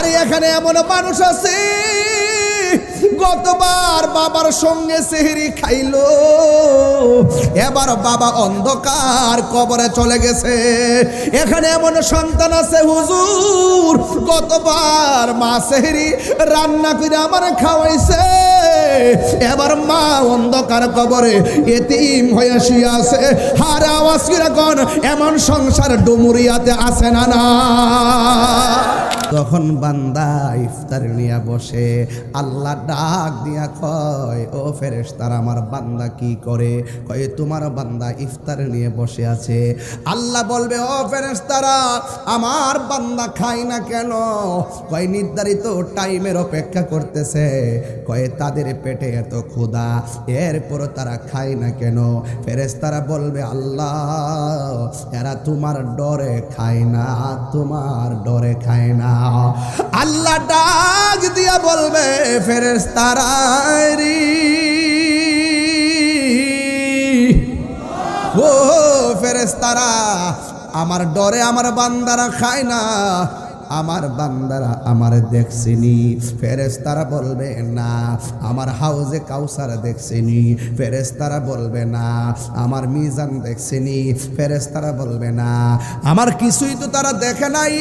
আরে এখানে এমন মানুষ আছে গতবার বাবার সঙ্গে সেহরি খাইলো, এবার বাবা অন্ধকার কবরে চলে গেছে। এখানে এমন সন্তান আছে হুজুর গতবার মা সেহরি রান্না করে আমার খাওয়াইছে, এবার মা অন্ধকার কবরে এতিম হয়ে শুয়ে আছে। হার আওয়াজ করে কোন এমন সংসার ডুমুরিয়াতে আছে না না? তখন বান্দা ইফতার নিয়ে বসে, আল্লাহ ডাক দিয়া কয়, ও ফেরেশতারা আমার বান্দা কি করে? কয় তোমার বান্দা ইফতার নিয়ে বসে আছে। আল্লাহ বলবে, ও ফেরেশতারা আমার বান্দা খায় না কেন? কয় নির্ধারিত টাইমের অপেক্ষা করতেছে। কয় তাদের পেটে এত ক্ষুধা, এরপর তারা খায় না কেন? ফেরেশতারা বলবে, আল্লাহ এরা তোমার ডরে খায় না, তোমার ডরে খায় না। আল্লাহ ডাক দিয়া বলবে, ফেরেশতারা রে, ও ফেরেশতারা আমার ডরে আমার বান্দারা খায় না, আমার বান্দারা আমার দেখছেনি। ফেরেশতারা বলবে না। আমার হাউজে কাউসার দেখছেনি। ফেরেশতারা বলবে না। আমার মিজান দেখছেনি। ফেরেশতারা বলবে না। আমার কিছুই তো তারা দেখে নাই,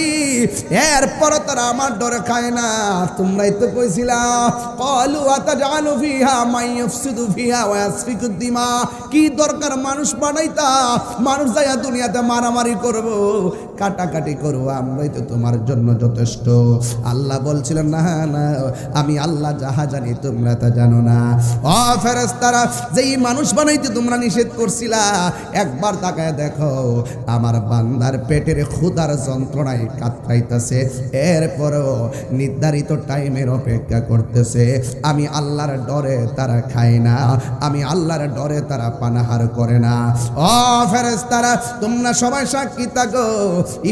এরপর তারা আমার ডরে খায় না। তোমরাই তো কইছিলা, ক্বালু আতাজআলু ফিহা মান ইফসিদু ফিহা ওয়া ইয়াসফিকু দিমা, কি দরকার মানুষ বানাইতা? মানুষ যায়া দুনিয়াতে মারামারি করব, কাটাকাটি করব, আমরাই তো তোমার জন্য যথেষ্ট। আল্লাহ বলছিলেন, না না, আমি আল্লাহ যাহা জানি তোমরা তা জানো না। ও ফেরেশতারা, যেই মানুষ বানাইতে তোমরা নিষেধ করছিলা, একবার তাকায় দেখো আমার বান্দার পেটের ক্ষুধার যন্ত্রণায় কাতরাইতেছে, এরপরও নির্ধারিত টাইমের অপেক্ষা করতেছে। আমি আল্লাহর ডরে তারা খায় না, আমি আল্লাহর ডরে তারা পানাহার করে না। ও ফেরেশতারা, তোমরা সবাই সাক্ষী থাকো,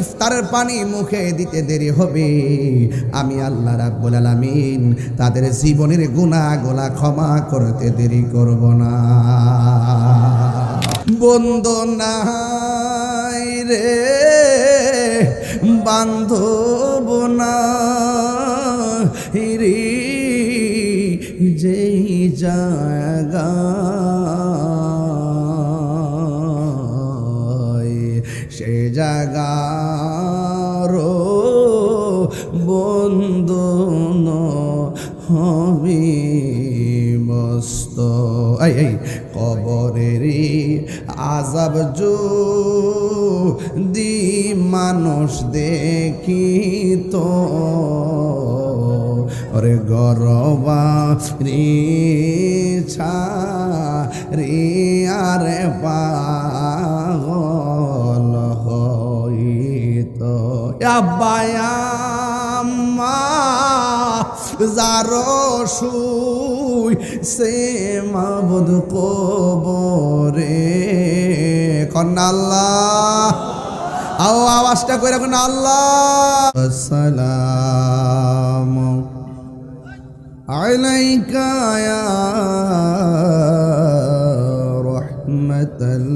ইফতারের পানি মুখে দিতে দেরি হবে, আমি আল্লাহ রাব্বুল আলামিন তাদের জীবনের গুনাহগুলো ক্ষমা করতে দেরি করব না। বন্দনাই রে বান্ধব না রে, যেই জায়গা সে জায়গার বন্ধন হবে মস্ত। এই কবরেরই আযাব যদি মানুষ দেখিত, ওরে গরবারি ছাড়ি আরে পাগল হইত। আব্বায়াম্মা যারো শুই সে মাবুদ কবরে, কন্যা আল্লাহ আও আওয়াজটা করে কোন আল্লাহ। আসসালামু আলাইকা ইয়া রাহমাতাল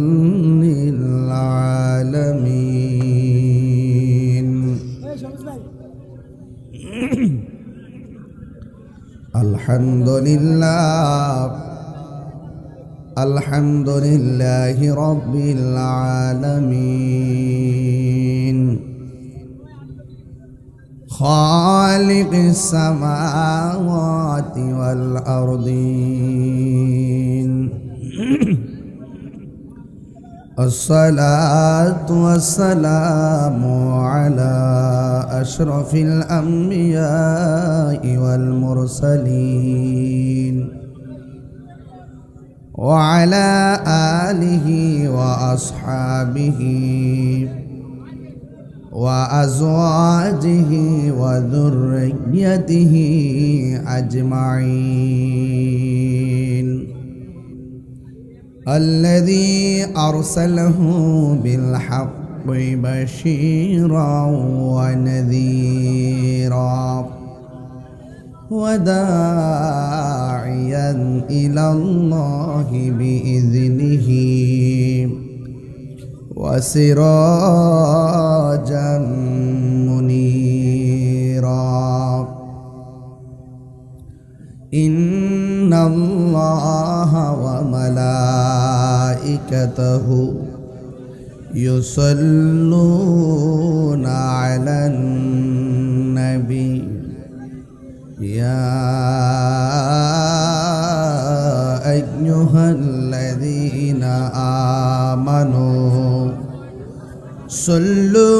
লিল আলামিন। আলহামদুলিল্লাহ, আলহামদুলিল্লাহি রাব্বিল আলামিন, খালিকিস সামাওয়াতি ওয়াল আরদিন। الصلاة والسلام على أشرف الأنبياء والمرسلين وعلى آله وأصحابه وأزواجه وذريته أجمعين، الذي أرسله بالحق بشيرا ونذيرا وداعيا إلى الله بإذنه وسراجا منيرا. ইন্নাল্লাহা ওয়া মালাইকাতাহু ইউসাল্লুনা আলান নবী ইয়া আইয়ুহাল্লাযীনা আমানু সাল্লু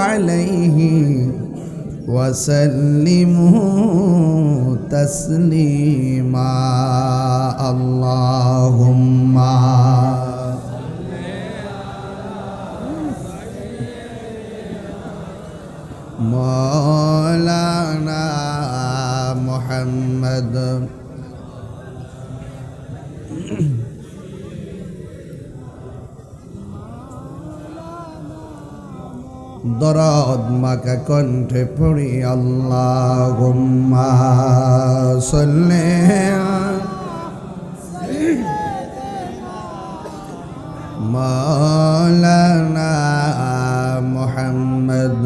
আলাইহি ওয়া সাল্লিমু তাসলিমা আল্লাহুম্মা মাওলানা মুহাম্মদ দরদ মাকা কণ্ঠে পড়ি আল্লাহুম্মা সাল্লি মাওলানা মুহাম্মদ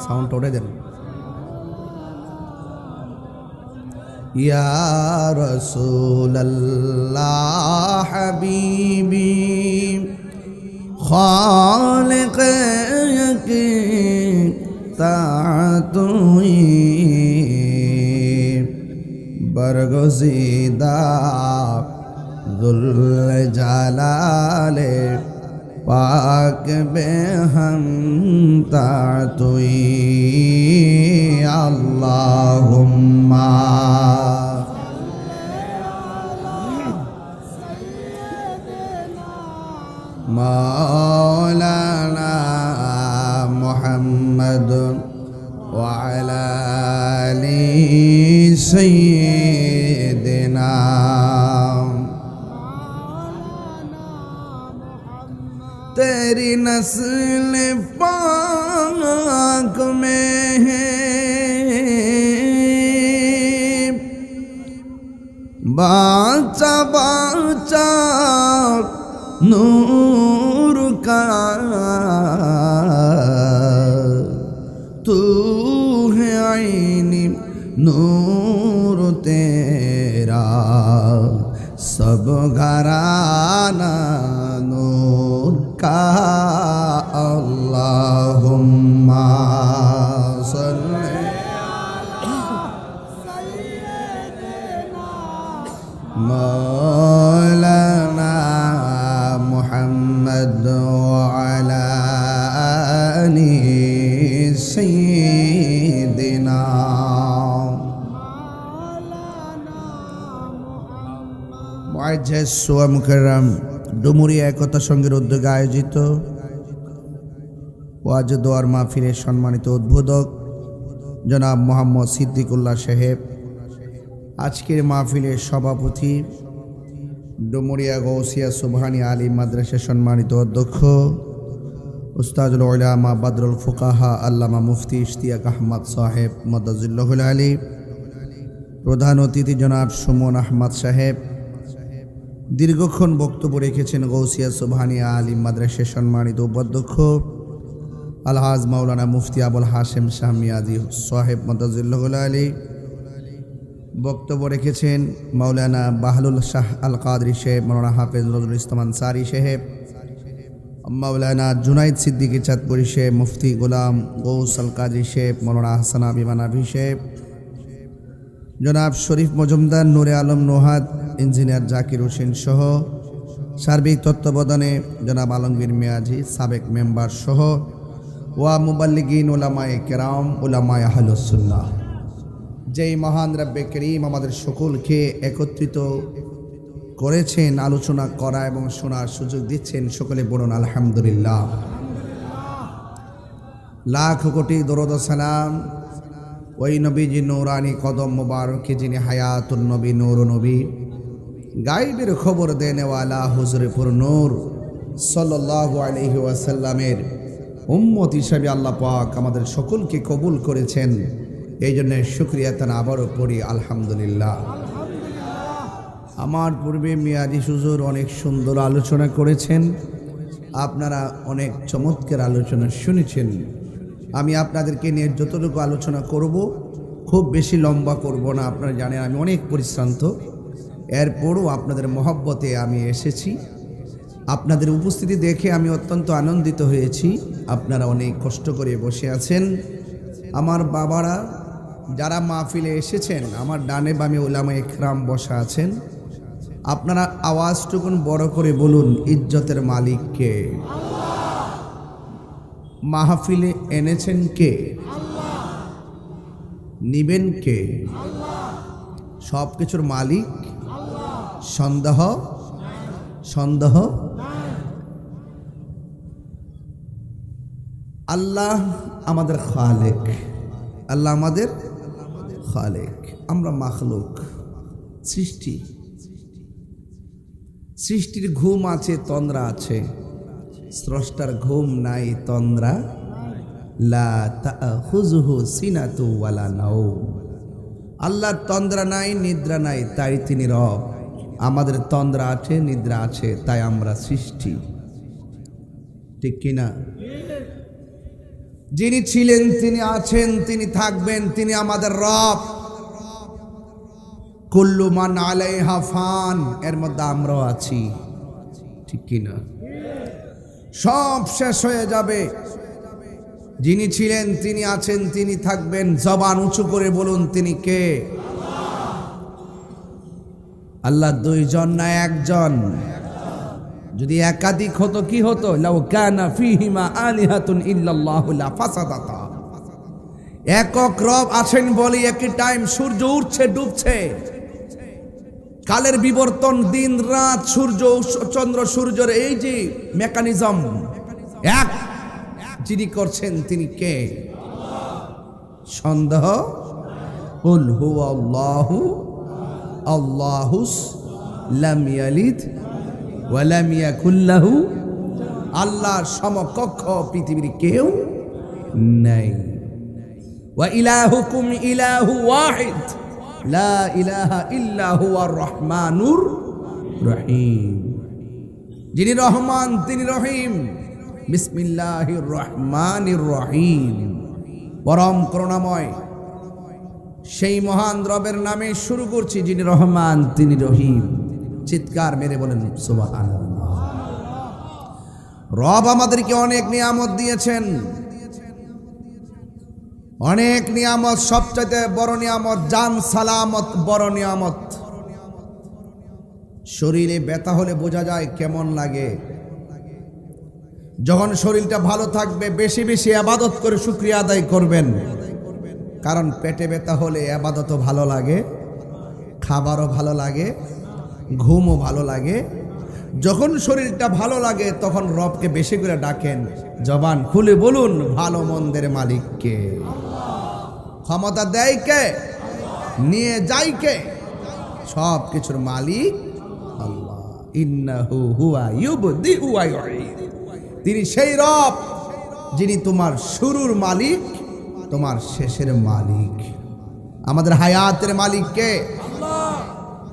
সাউন্ড ওরে দেন ইয়া রাসূলাল্লাহ হাবিবি খালিক কি তাতুই বরগজিদা যুল জালালে পাক বেহম তাতুই আল্লাহুম্মা মাওলানা মুহাম্মদ ওয়া আলা আলি সাইয়্যিদিনা तेरी नस्ल पाक में है बाचा बाचा नूर का तू है आईनी नूर तेरा सब घराना नूर का अल्लाहुम्मा सल्ली मौलाना मुहम्मद वअला आलि सय्यिदिना मुअज्जज़ व मुकर्रम ডুমুরিয়া একতা সংঘের উদ্যোগে আয়োজিত ওয়াজ দোয়ার মাহফিলের সম্মানিত উদ্বোধক জনাব মোহাম্মদ সিদ্দিকুল্লাহ সাহেব, আজকের মাহফিলের সভাপতি ডুমুরিয়া গৌসিয়া সুবহানী আলিম মাদ্রাসার সম্মানিত অধ্যক্ষ উস্তাদুল উলামা বাদরুল ফুকাহা আল্লামা মুফতি ইশতিয়াক আহমদ সাহেব মাদাজিল্লাহুল আলী, প্রধান অতিথি জনাব সুমন আহমদ সাহেব, দীর্ঘক্ষণ বক্তব্য রেখেছেন গৌসিয়া সুবহানী আলিম মাদ্রাসার সম্মানিত উপাধ্যক্ষ আলহাজ মাওলানা মুফতি আবুল হাশেম শাহ মিয়াজি সাহেব মাদাজিল্লাহুল আলী, বক্তব্য রেখেছেন মাওলানা বাহলুল শাহ আল কাদরি সাহেব, মাওলানা হাফেজ নজরুল ইসলাম আনসারী সাহেব, মাওলানা জুনাইদ সিদ্দিকী চাঁদপুরী সাহেব, মুফতি গোলাম গৌস আল কাদরি সাহেব, মাওলানা হাসান আবিমানাভি সাহেব, জনাব শরীফ মজুমদার, নূরে আলম নোহাদ, ইঞ্জিনিয়ার জাকির হোসেন সহ সার্বিক তত্ত্বাবধানে জনাব আলমগীর মিয়াজি সাবেক মেম্বার সহ ওয়া মুবাল্লিগিন উলামায়ে কেরাম উলামায়ে আহলুস সুন্নাহ, যেই মহান রব্বে করিম আমাদের সকলকে একত্রিত করেছেন আলোচনা করা এবং শোনার সুযোগ দিচ্ছেন, সকলে বলুন আলহামদুলিল্লাহ। লাখ কোটি দরুদ ও সালাম ওই নবীজি নূরানি কদম মুবারকে যিনি হায়াতুন নবী নূর নবী গায়বের খবর দেনেওয়ালা হুজুরে পুর নূর সাল্লাল্লাহু আলাইহি ওয়াসাল্লামের উম্মত হিসাবে আল্লাহ পাক আমাদের সকলকে কবুল করেছেন, এই জন্য শুকরিয়া তান আবারও পড়ি আলহামদুলিল্লাহ। আমার পূর্বে মিয়াজি হুজুর অনেক সুন্দর আলোচনা করেছেন, আপনারা অনেক চমৎকার আলোচনা শুনেছেন। আমি আপনাদেরকে নিয়ে যতটুকু আলোচনা করব খুব বেশি লম্বা করব না। আপনারা জানেন আমি অনেক পরিশ্রান্ত, এরপরও আপনাদের মহব্বতে আমি এসেছি। আপনাদের উপস্থিতি দেখে আমি অত্যন্ত আনন্দিত হয়েছি। আপনারা অনেক কষ্ট করে বসে আছেন। আমার বাবারা যারা মাহফিলে এসেছেন, আমার ডানে বামে উলামা ইকরাম বসা আছেন। আপনারা আওয়াজটুকুন বড় করে বলুন, ইজ্জতের মালিক কে? মাহফিলে এনেছেন কে? নিবেন কে? সব কিছুর মালিক। সন্দেহ সন্দেহ আল্লাহ আমাদের খালেক, আল্লাহ আমাদের খালেক। আমরা মাখলুক, সৃষ্টি। সৃষ্টির ঘুম আছে, তন্দ্রা আছে। স্রষ্টার ঘুম নাই, তন্দ্রা লা তাখুযুহু সিনাতু ওয়ালা নাওম। আল্লাহর তন্দ্রা নাই, নিদ্রা নাই, তাই তিনি রব। আমাদের তন্দ্রা আছে, নিদ্রা আছে, তাই আমরা সৃষ্টি। ঠিক কিনা? যিনি ছিলেন, তিনি আছেন, তিনি থাকবেন, তিনি আমাদের রব। কুল্লু মান আলাইহা ফান, এর মধ্যে আমরাও আছি। ঠিক কিনা? সব শেষ হয়ে যাবে। যিনি ছিলেন, তিনি আছেন, তিনি থাকবেন। জবান উঁচু করে বলুন, তিনি কে? আল্লাহ দুইজন না একজন? যদি একাধিক হতো কি হতো? লাউ কানা ফীহিমা আলিহাতুন ইল্লাল্লাহু লা ফাসাদাতা। একক রব আছেন বলে একই টাইম সূর্য উঠছে, ডুবছে। কালের বিবর্তন, দিন রাত, সূর্য চন্দ্র সূর্যের এই যে মেকানিজম এক যিনি করছেন, তিনি কে? সন্দেহ? কুল হুয়াল্লাহু আল্লাহুস লাম ইয়ালিদ ওয়া লাম ইয়াকুল লাহু। আল্লাহর সমকক্ষ পৃথিবীর কেউ নাই। ওয়া ইলাহুকুম ইলাহু ওয়াহিদ লা ইলাহা ইল্লা হুয়ার রহমানুর রহিম। যিনি রহমান, তিনি রহিম। বিসমিল্লাহির রহমানির রহিম। পরম করুণাময় সেই মহান রবের নামে শুরু করছি, যিনি রহমান, তিনি রহিম। চিৎকার মেরে বলেন সুবহানাল্লাহ। রব আমাদেরকে অনেক নিয়ামত দিয়েছেন, অনেক নিয়ামত। সবচেয়ে বড় নিয়ামত জান সালামত, বড় নিয়ামত। শরীরে ব্যথা হলে বোঝা যায় কেমন লাগে। যখন শরীরটা ভালো থাকবে, বেশি বেশি ইবাদত করে শুকরিয়া আদায় করবেন। কারণ পেটে ব্যথা হলে ইবাদতও ভালো লাগে, খাবারও ভালো লাগে, ঘুমও ভালো লাগে। যখন শরীরটা ভালো লাগে তখন রবকে বেশি করে ডাকেন। জবান খুলে বলুন, ভালো মন্দের মালিক কে? ক্ষমতা দেয় কে? নিয়ে যায় কে? সব কিছুর মালিক আল্লাহ। ইন্নাহু হুয়া ইউবদিউ ওয়া ইউঈদ। তিনি সেই রব যিনি তোমার শুরুর মালিক, তোমার শেষের মালিক। আমাদের হায়াতের মালিক কে? আল্লাহ।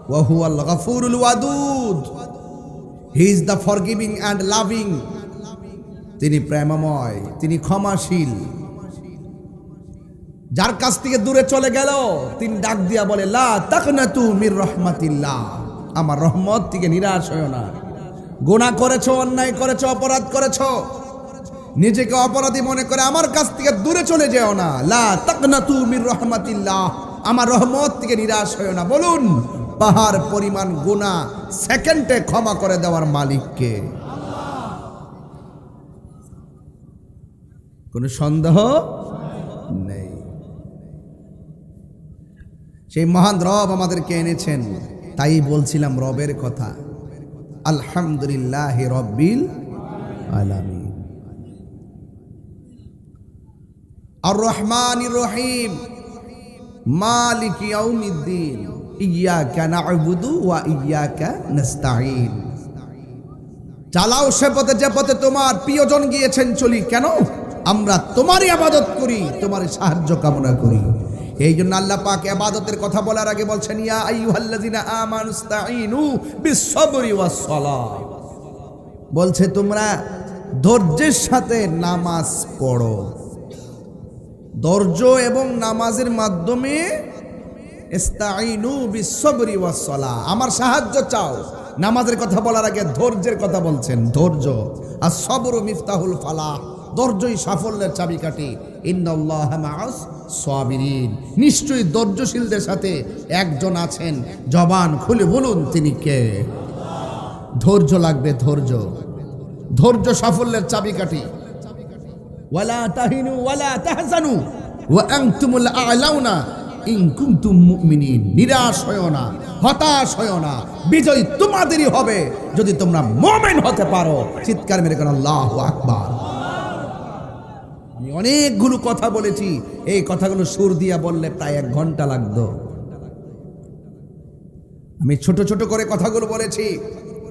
ওয়া হুয়াল গফুরুল ওয়াদুদ। He is the forgiving and loving. তিনি প্রেমময়, তিনি ক্ষমাশীল। যার কাছ থেকে দূরে চলে গেল, তিনি ডাক দিয়া বলে, লা তাকনাতু মির রাহমাতিল্লাহ। আমার রহমত থেকে নিরাশ হয়ো না। গুনাহ করেছো, অন্যায় করেছো, অপরাধ করেছো, নিজেকে অপরাধী মনে করে আমার কাছ থেকে দূরে চলে যেও না। লা তাকনাতু মির রাহমাতিল্লাহ, আমার রহমত থেকে নিরাশ হয়ো না। বলুন, পাহাড় পরিমাণ গুনাহ সেকেন্ডে ক্ষমা করে দেওয়ার মালিক কে? কোনো সন্দেহ নেই। সেই মহান রব আমাদেরকে এনেছেন। তাই বলছিলাম রবের কথা। আলহামদুলিল্লাহি রব্বিল আলামিন। আর রহমানির রহিম, মালিক ইয়াউমিদ্দিন, ইয়্যাকা না'বুদু ওয়া ইয়্যাকা নাস্তাঈন। চালাও সে পথে যে পথে তোমার প্রিয়জন গিয়েছেন, চলি কেন? আমরা তোমারই ইবাদত করি, তোমারই সাহায্য কামনা করি। এই জন্য আল্লাহ পাক ইবাদতের কথা বলার আগে বলছেন, ইয়া আইয়ুহাল্লাযিনা আমানুস্তাঈনু বিস-সাবরি ওয়াস-সালাহ। বলছে তোমরা ধৈর্যের সাথে নামাজ পড়ো। ধৈর্য এবং নামাজের মাধ্যমে ইস্তাঈনু বিস-সাবরি ওয়াস-সালাহ, আমার সাহায্য চাও। নামাজের কথা বলার আগে ধৈর্যের কথা বলছেন। ধৈর্য আর সবরু মিফতাহুল ফালাহ, ধৈর্যই সাফল্যের চাবিকাঠি। ইন্নাল্লাহা মাআস সাবিরিন, নিশ্চয়ই ধৈর্যশীলদের সাথে একজন আছেন। জবান খুলে বলুন তিনি কে? ধৈর্য লাগবে, ধৈর্য। ধৈর্য সাফল্যের চাবিকাঠি। ওয়ালা তাহিনু ওয়ালা তাহজানু ওয়া আনতুমুল আ'লাউনা ইন কুনতুম মুমিনিন, নিরাশ হয়ো না, হতাশ হয়ো না, বিজয় তোমাদেরই হবে যদি তোমরা মুমিন হতে পারো। চিৎকার মেরে কোন আল্লাহু আকবার। আমি অনেকগুলো কথা বলেছি, এই কথাগুলো সুর দিয়া বললে প্রায় 1 ঘন্টা লাগতো। আমি ছোট ছোট করে কথাগুলো বলেছি,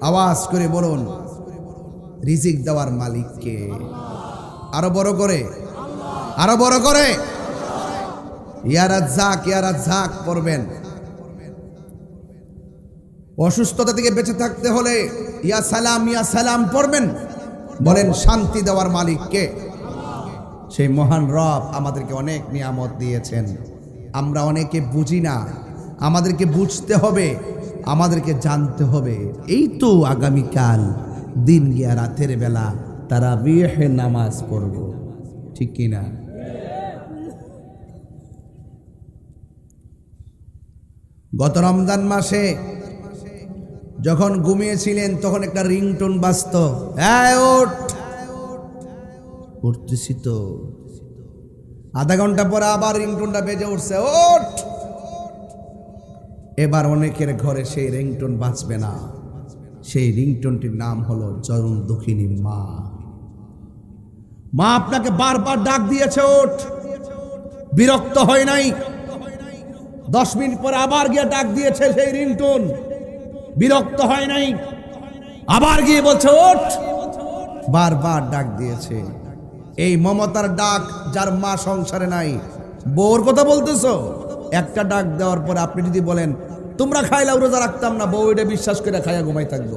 আওয়াজ করে বলুন রিজিক দেওয়ার মালিক কে? আরো বড় করে, আরো বড় করে ইয়া রাজ্জাক পড়বেন। অসুস্থতা থেকে বেঁচে থাকতে হলে ইয়া সালাম পড়বেন। বলেন শান্তি দেওয়ার মালিক কে? সেই মহান রব আমাদেরকে অনেক নিয়ামত দিয়েছেন, আমরা অনেকে বুঝি না। আমাদেরকে বুঝতে হবে, আমাদেরকে জানতে হবে। এই তো আগামীকাল দিন গিয়া রাতের বেলা তারাবিহের নামাজ পড়ব, ঠিক কিনা? গত রমজান মাসে যখন ঘুমিয়েছিলেন তখন একটা রিংটোন বাজতো, উঠতেছি তো। আধা ঘন্টা পরে আবার রিংটোনটা বেজে উঠছে, ওঠ। এবার অনেকের ঘরে সেই রিংটোন বাজবে না। সেই রিংটোনটির নাম হলো চরম দুঃখিনী মা। মা আপনাকে বারবার ডাক দিয়েছে, ওঠ। বিরক্ত হয় নাই। 10 মিনিট পরে আবার গিয়ে ডাক দিয়েছে সেই রিংটোন, বিরক্ত হয় নাই। আবার গিয়ে বলছে ওঠ, বারবার ডাক দিয়েছে। এই মমতার ডাক যার মা সংসারে নাই। বউর কথা বলতেছো? একটা ডাক দেওয়ার পরে আপনি যদি বলেন তোমরা খাইলাও রোজা রাখতাম না, বউ এটা বিশ্বাস করে খাইয়া ঘুমাই থাকবো।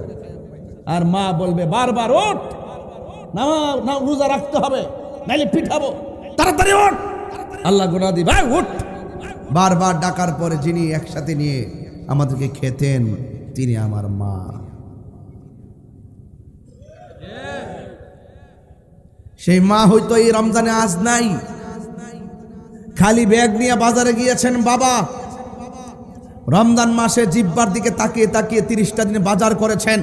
আর মা বলবে বারবার ওঠ, না রোজা রাখতে হবে, নাইলে পিঠাবো, তাড়াতাড়ি ওঠ। আল্লাহ গুনাহ দি, ভাই ওঠ। বারবার ডাকার পরে যিনি একসাথে নিয়ে আমাদেরকে খেতেন তিনি আমার মা। সেই মা হয়তো এই রমজানে আজ নাই, খালি ব্যাগ নিয়ে বাজারে গিয়েছেন। বাবা রমজান মাসে জিহ্বার দিকে তাকিয়ে তাকিয়ে 30টা দিনে বাজার করেছেন।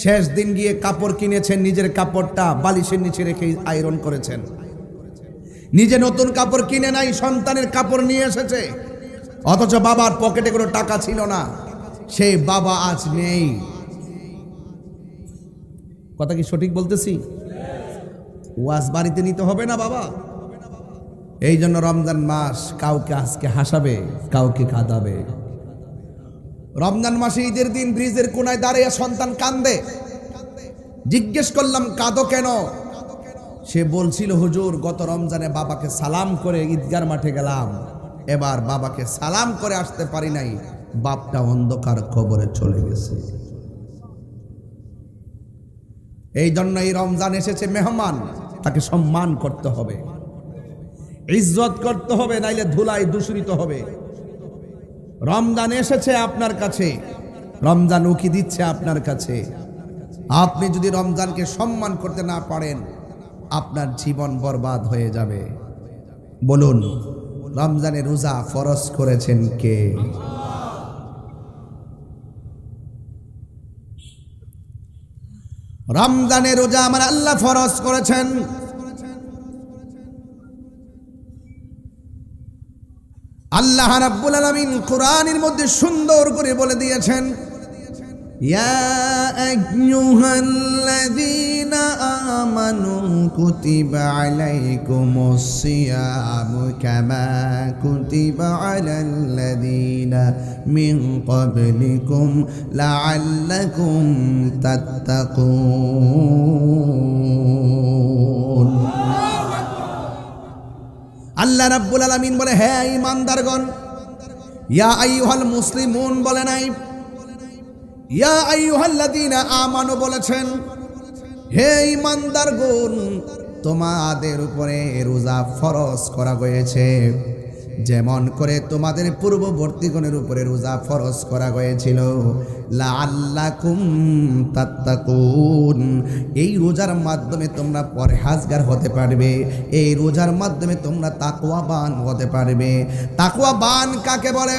শেষ দিন গিয়ে কাপড় কিনেছেন, নিজের কাপড়টা বালিশের নিচে রেখে আয়রন করেছেন। নিজে নতুন কাপড় কিনে নাই, সন্তানের কাপড় নিয়ে এসেছে। অথচ বাবার পকেটে কোনো টাকা ছিল না। সেই বাবা আজ নেই। কথা কি সঠিক বলতেছি? ওয়াজ বাড়িতে নিতে হবে না বাবা? এই জন্য রমজান মাস কাউকে আজকে হাসাবে, কাউকে কাঁদাবে। রমজান মাসে ঈদের দিন ব্রিজের কোনায় দাঁড়িয়ে সন্তান কান্দে। জিজ্ঞেস করলাম কাঁদো কেন? সে বলছিল হুজুর গত রমজানে বাবাকে সালাম করে ঈদগার মাঠে গেলাম, এবার বাবাকে সালাম করে আসতে পারি নাই, বাপটা অন্ধকার কবরে চলে গেছে। এই জন্য এই রমজান এসেছে মেহমান, তাকে সম্মান করতে হবে, ইজ্জত করতে হবে, নাইলে ধুলায় দূষিত হবে। রমজান এসেছে আপনার কাছে, রমজান উকি দিচ্ছে আপনার কাছে। আপনি যদি রমজানকে সম্মান করতে না পারেন আপনার জীবন বরবাদ হয়ে যাবে। বলুন রমজানে রোজা ফরজ করেছেন কে? রমজানে রোজা আমার আল্লাহ ফরজ করেছেন। আল্লাহ রাব্বুল আলামিন কোরআনের মধ্যে সুন্দর করে বলে দিয়েছেন, ইয়া আইয়ুহাল্লাযীনা আমানু কুতিবা আলাইকুমুস সিয়ামু কামা কুতিবা আলাল্লাযীনা মিন ক্বাবলিকুম লাআল্লাকুম তাত্তাকুন। আল্লাহ রাব্বুল আলামিন বলে, হে ঈমানদারগণ, ইয়া আইয়ুহাল মুসলিমুন বলে নাই, ইয়া আইয়ুহাল্লাযীনা আমানু বলেছেন। হে ঈমানদারগণ, তোমাদের উপরে রোজা ফরজ করা হয়েছে, যেমন করে তোমাদের পূর্ববর্তীগণের উপরে রোজা ফরজ করা হয়েছিল। লাআল্লাকুম তাত্তাকুন, এই রোজার মাধ্যমে তোমরা পরহেজগার হতে পারবে, এই রোজার মাধ্যমে তোমরা তাকওয়াবান হতে পারবে। তাকওয়াবান কাকে বলে?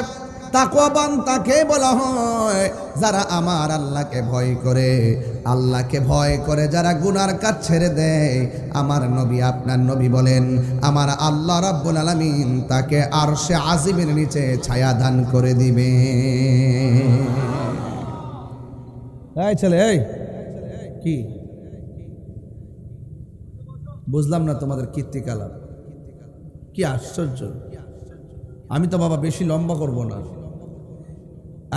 তাকওয়াবান তাকে বলা হয় যারা আমার আল্লাহকে ভয় করে। আল্লাহকে ভয় করে যারা গুনার কাজ ছেড়ে দেয়, আমার নবী আপনার নবী বলেন আমার আল্লাহ রাব্বুল আলামিন তাকে আরশে আজিমের নিচে ছায়া দান করে দিবে। এই ছেলে, এই কি বুঝলাম না তোমাদের কীর্তিকলাপ, কি আশ্চর্য। আমি তো বাবা বেশি লম্বা করব না।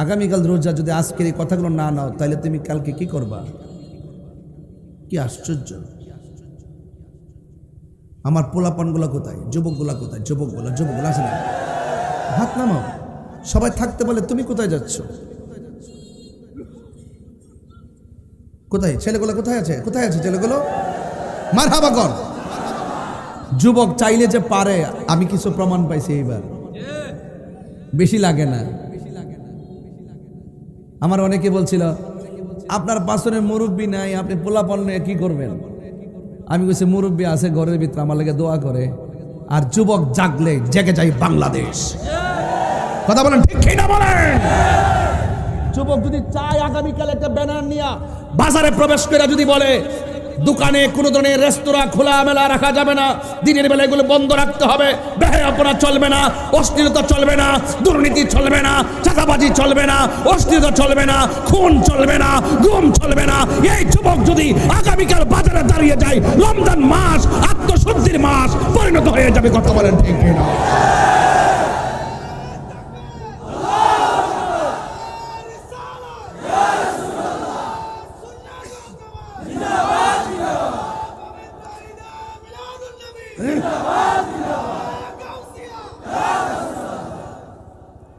আগামীকাল রোজা যদি আজকের এই কথাগুলো না নাও, তাহলে তুমি কালকে কি করবা? কি আশ্চর্য। আমার পোলাপানগুলো কোথায়? যুবকগুলা কোথায়? যুবকগুলো আছে না? হাত নামাও। সবাই থাকতে বলে তুমি কোথায় যাচ্ছ? কোথায় ছেলেগুলো? কোথায় আছে? কোথায় আছে ছেলেগুলো? মারহাবা কর। যুবক চাইলে যে পারে, আমি কিছু প্রমাণ পাইছি এইবার। বেশি লাগে না। আমার অনেকে বলছিল আপনার পাশনের মুরব্বী নাই, আপনি পোলাপান নিয়ে কি করবেন? আমি বলছি মুরব্বী আছে ঘরের ভিতরে, আমার লাগে দোয়া করে। আর যুবক জাগলে জেগে যাই বাংলাদেশ। কথা বলেন ঠিক কি না বলেন? যুবক যদি চায় আগামীকাল একটা ব্যানার নিয়ে বাজারে প্রবেশ করে যদি বলে দোকানে কোনো ধরনের রেস্তোরাঁ খোলা মেলা রাখা যাবে না, দিনের বেলা এগুলো বন্ধ রাখতে হবে, বেহায়াপনা চলবে না, অশ্লীলতা চলবে না, দুর্নীতি চলবে না, চাঁদাবাজি চলবে না, অশ্লীলতা চলবে না, খুন চলবে না, গুম চলবে না, এই যুবক যদি আগামীকাল বাজারে দাঁড়িয়ে যায়, রমজান মাস আত্মশুদ্ধির মাস পরিণত হয়ে যাবে। কথা বলেন ঠিক না?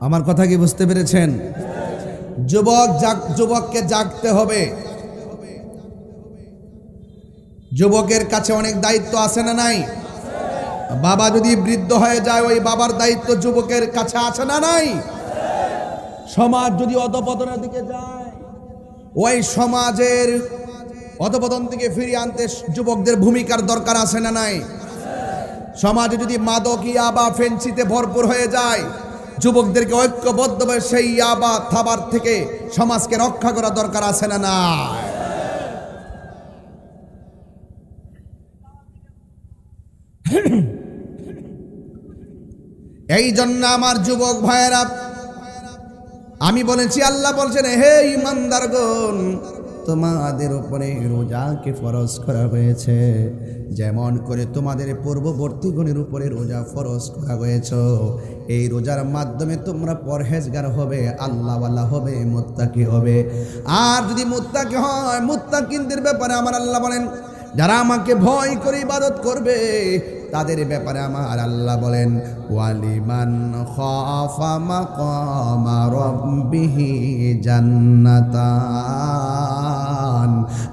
আমার কথা কি বুঝতে পেরেছেন? যুবককে জাগতে হবে। যুবকের কাছে অনেক দায়িত্ব আছে না নাই? বাবা যদি বৃদ্ধ হয়ে যায়, ওই বাবার দায়িত্ব যুবকের কাছে আছে না নাই? সমাজ যদি অধপতনের দিকে যায়, ওই সমাজের অধপতন থেকে ফিরিয়ে আনতে যুবকদের ভূমিকার দরকার আছে না নাই? সমাজে যদি মাদক ইয়াবা ফেন্সিতে ভরপুর হয়ে যায়, যুবকদেরকে ঐক্যবদ্ধভাবে সেই ইয়াবা থাবার থেকে সমাজকে রক্ষা করা দরকার আছে না না? এই জন্য আমার যুবক ভাইয়েরা, আমি বলেছি আল্লাহ বলছেন হে ঈমানদারগণ, তোমাদের উপরে রোজাকে ফরজ করা হয়েছে, যেমন করে তোমাদের পূর্ববর্তীগণের উপরে রোজা ফরজ করা হয়েছে। এই রোজার মাধ্যমে তোমরা পরহেজগার হবে, আল্লাহওয়ালা হবে, মুত্তাকি হবে। আর যদি মুত্তাকি হয়, মুত্তাকিনদের ব্যাপারে আমার আল্লাহ বলেন যারা আমাকে ভয় করে ইবাদত করবে তাদের ব্যাপারে আমার আল্লাহ বলেন ওয়ালিমান খাফা মাকামা রাব্বিহি জান্নাতান।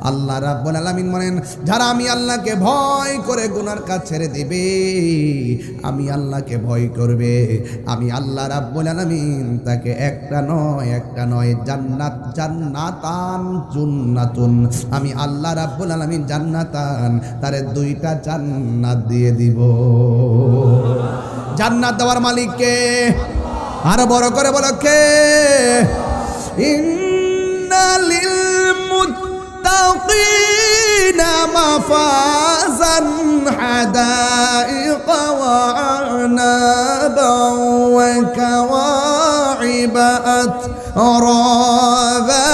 আল্লাহ রাব্বুল আলামিন বলেন যারা আমি আল্লাহকে ভয় করে গুনার কাজ ছেড়ে দেবে, আমি আল্লাহকে ভয় করবে, আমি আল্লাহ রাব্বুল আলামিন তাকে একটা নয় জান্নাতান জান্নাতুন, আমি আল্লাহ রাব্বুল আলামিন জান্নাতান তারে দুইটা জান্নাত দিয়ে দিব। জান্নাত দেওয়ার মালিক কে? আরো বড় করে বলো কে? ইন্নালিল মুত্তাকিনা মাফাজান হাদাইকা ওয়া আনাবা ওয়া কাওয়াইবা আতরাবা।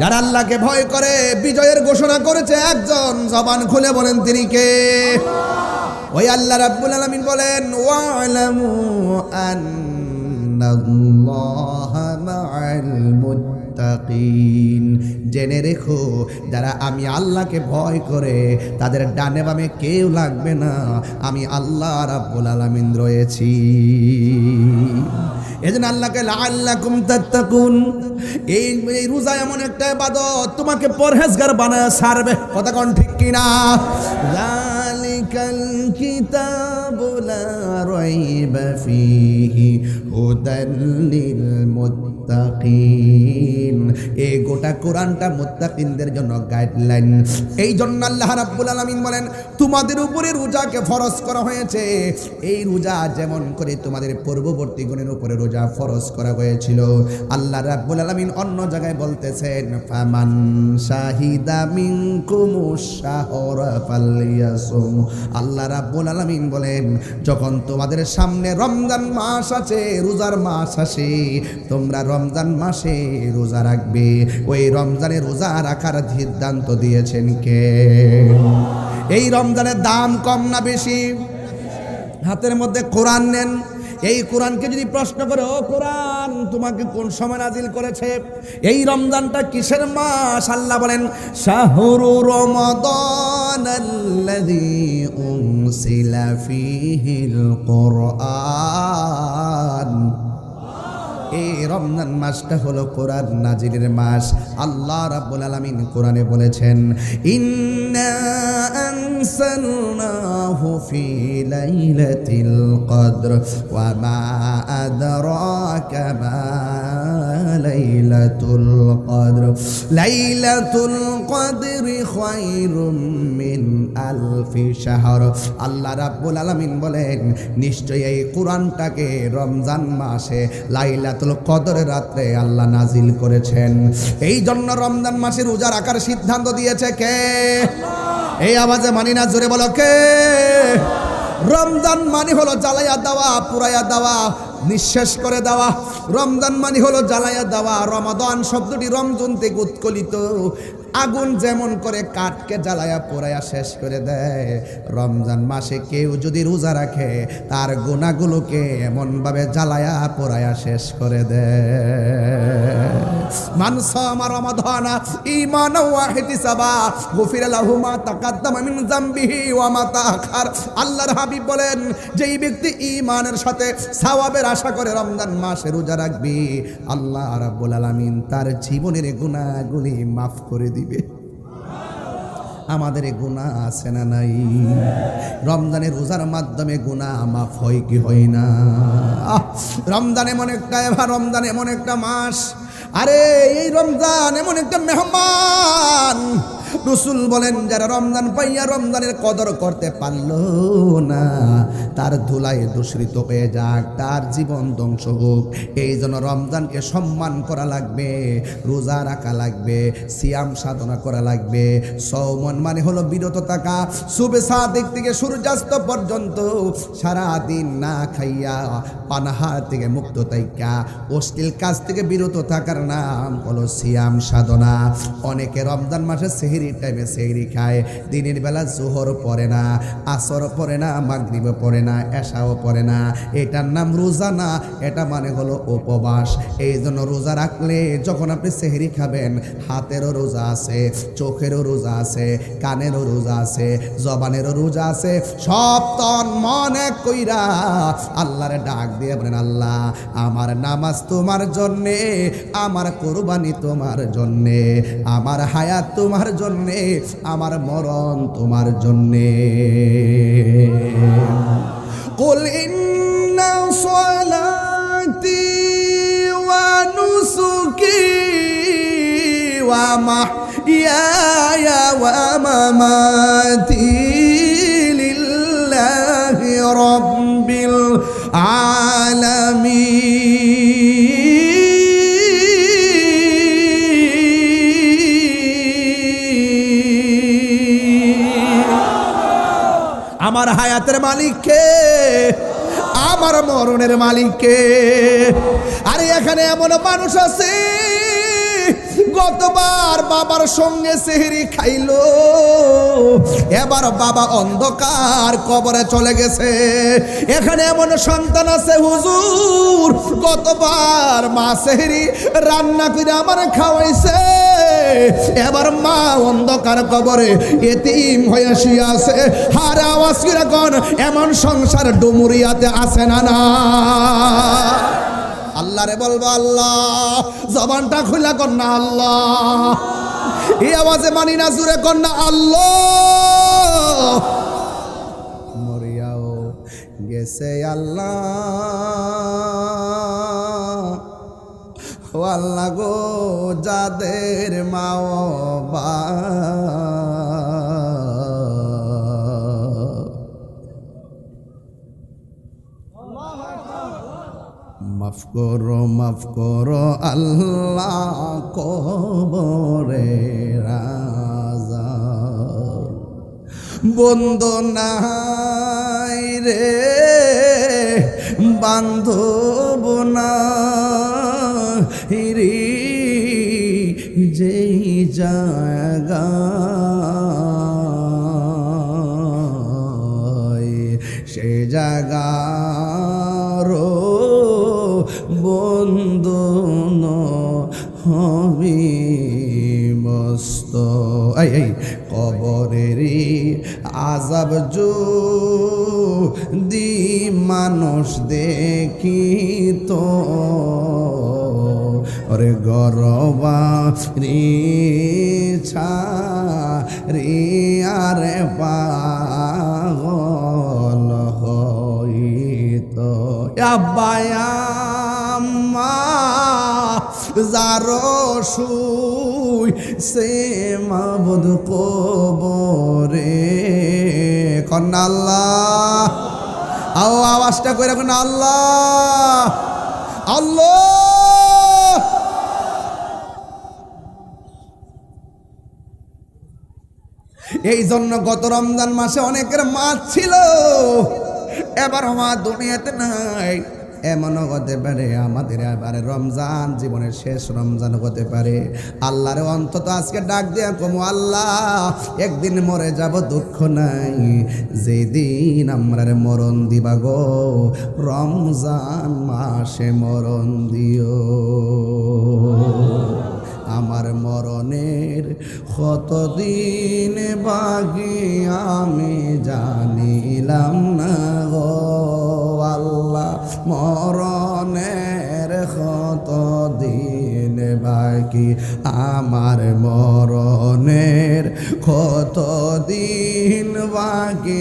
যারা আল্লাহকে ভয় করে বিজয়ের ঘোষণা করেছে একজন, জবান খুলে বলেন তিনি কে? ওই আল্লাহ রাব্বুল আলামিন বলেন ওয়ালামু আন্নাল্লাহা মাআল মুত্তাকিন। জেনে রেখো যারা আমি আল্লাহকে ভয় করে তাদের ডানে বামে কেউ লাগবে না, আমি আল্লাহ রাব্বুল আলামিন রয়েছি। এজন্য আল্লাহকে লাআল্লাকুম তাত্তাকুন, এই রোজা এমন একটা ইবাদত তোমাকে পরহেজগার বানায় ছাড়বে। কথা কোন ঠিক কিনা? যালিকাল কিতাবু লা রাইবা ফীহি হুদাল লিল মুত্তাকিন। এই গোটা কোরআনটা মুত্তাকিনদের জন্য গাইডলাইন। এই জন্য আল্লাহ রাব্বুল আলামিন বলেন তোমাদের উপরে রোজাকে ফরজ করা হয়েছে। এই রোজা যেমন করে তোমাদের পূর্ববর্তী গণের উপরে রোজা ফরজ করা হয়েছিল, আল্লাহ রাব্বুল আলামিন অন্য জায়গায় বলতেছেন ফামান শাহিদা মিনকুমুশ শাহরা ফালইয়াসুম। আল্লাহ রাব্বুল আলামিন বলেন যখন তোমাদের সামনে রমজান মাস আছে, রোজার মাস আসে, তোমরা রমজান মাসে রোজা রাখবে। ওই রমজানে রোজা রাখার সিদ্ধান্ত দিয়েছেন কে? এই রমজানের দাম কম না বেশি? হাতের মধ্যে কোরআন নেন, এই কোরআনকে যদি প্রশ্ন করে ও কোরআন তোমাকে কোন সময় নাজিল করেছে, এই রমজানটা কিসের মাস? আল্লাহ বলেন শাহরু রমাদানাল্লাযী উনসিলা ফীহিল কুরআন। এই রমজান মাসটা হলো কোরআন নাজিলের মাস। আল্লাহ রাব্বুল আলামিন কোরআনে বলেছেন ইন্না আনসালনাহু ফি লাইলাতিল কদর ওয়া মা আদরাকা মা লাইলাতুল কদর লাইলাতুল কদরি খায়রুম মিন আলফি শাহর। আল্লাহ রাব্বুল আলামিন বলেন নিশ্চয়ই এই কোরআনটাকে রমজান মাসে লাইলাতুল কদরের রাতে আল্লাহ নাজিল করেছেন। এই জন্য রমজান মাসে রোজা রাখার সিদ্ধান্ত দিয়েছে কে? এই আওয়াজে মানি না, জোরে বলো কে? রমজান মানে হলো জ্বালাইয়া দেওয়া, পুরাইয়া দেওয়া, নিঃশেষ করে দেওয়া। রমজান মানে হলো জ্বালাইয়া দেওয়া। রমাদান শব্দটি রমজান থেকে উৎকলিত। আগুন যেমন করে কাঠকে জ্বালায়া পোড়ায়া শেষ করে দেয়, রমজান মাসে কেউ যদি রোজা রাখে তার গুনাহগুলোকে এমনভাবে জ্বালায়া পোড়ায়া শেষ করে দেয়। মান সামা রমাদানা ঈমানান ওয়া ইহতিসাবা গুফিরা লাহু মা তাকাদ্দামা মিন যামবিহি ওয়া মা তাআখার। আল্লাহর হাবিব বলেন যেই ব্যক্তি ঈমানের সাথে সওয়াবের আশা করে রমজান মাসে রোজা রাখবে, আল্লাহ রাব্বুল আলামিন তার জীবনের গুনাহগুলি মাফ করে দিবে। আমাদের গুনাহ আছে না নাই? রমজানের রোজার মাধ্যমে গুনাহ মাফ হয় কি হয় না? রমজান এমন একটা মাস, আরে এই রমজান এমন একটা মেহমান। রাসূল বলেন যারা রমজান পাইয়া রমজানের কদর করতে পারলো না, তার ধুলায় দূষিত হয়ে যাক, তার জীবন ধ্বংস হোক। এই জন্য রমজানকে সম্মান করা লাগবে, রোজা রাখা লাগবে, সিয়াম সাধনা করা লাগবে। সওমন মানে হলো বিরত থাকা, সুবে সাদিক থেকে সূর্যাস্ত পর্যন্ত সারাদিন না খাইয়া পানাহার থেকে মুক্ত থাকা, অশ্লীল কাজ থেকে বিরত থাকার নাম হলো সিয়াম সাধনা। অনেকে রমজান মাসে সেহরি টাইমে সেহরি খায়, দিনের বেলা জোহর পড়ে না, আসর পড়ে না, মাগরিব পড়ে না, এশাও পড়ে না। এটার নাম রোজা না, এটা মানে হলো উপবাস। এই জন্য রোজা রাখলে যখন আপনি সেহরি খাবেন, হাতেরও রোজা আছে, চোখেরও রোজা আছে, কানেরও রোজা আছে, জবানেরও রোজা আছে। সব তন মনে কইরা আল্লাহরে ডাক দিয়ে বলেন আল্লাহ আমার নামাজ তোমার জন্যে, আমার কোরবানি তোমার জন্যে, আমার হায়াত তোমার জন্যে, আমার মরণ তোমার জন্যে। কুল ইন্না সলাতি ওয়া নুসুকি ওয়া মাহইয়ায়া ওয়া মামাতি লিল্লাহি রাব্বিল আমার হায়াতের মালিক কে? আমার মরণের মালিক কে? আরে এখানে এমন মানুষ আছে গতবার বাবার সঙ্গে সেহরি খাইলো, এবার বাবা অন্ধকার কবরে চলে গেছে। এখানে এমন সন্তান আছে হুজুর, গতবার মা সেহরি রান্না করে আমার খাওয়াইছে, এবার মা অন্ধকার কবরে এতিম হয়ে শুয়ে আছে। হার আওয়াজ করে কোন এমন সংসার ডুমুরিয়াতে আছে না? না আল্লাহরে বলবো আল্লাহ, জবানটা খুলে কর না আল্লাহ, এই আওয়াজে মানি না, জুড়ে কর না আল্লাহ। মরিয়াও গেছে আল্লাহ, ও আল্লাহ গো, যাদের মা বা মাফ করো আল্লাহ কবরে রাজা, বন্ধু নাই রে বান্ধব নাই রে, যেই জায়গা সে জায়গার বন্ধু হবি মস্ত। এই কবরেরই আযাব যদি মানুষ দেখিত, ওরে গরবারি ছাড়ি আরে পাগল হইত। আব্বায়াম্মা যারো শুই সে মাবুদ কবরে, কন্যা আল্লাহ, আওয়াজটা করে রাখুন আল্লাহ আল্লাহ। এই জন্য গত রমজান মাসে অনেকের মা ছিল, এবার মা দুনিয়াতে নাই। এমনও হতে পারে আমাদের এবারে রমজান জীবনের শেষ রমজান হতে পারে। আল্লাহরে অন্তত আজকে ডাক দেয়া কমু, আল্লাহ একদিন মরে যাব, দুঃখ নাই, যেদিন আমরারে মরণ দিবা গো, রমজান মাসে মরণ দিও। আমার মরণের কতদিন বাকি আমি জানিলাম না গো আল্লাহ, মরণের কতদিন বাকি, আমার মরণের কতদিন বাকি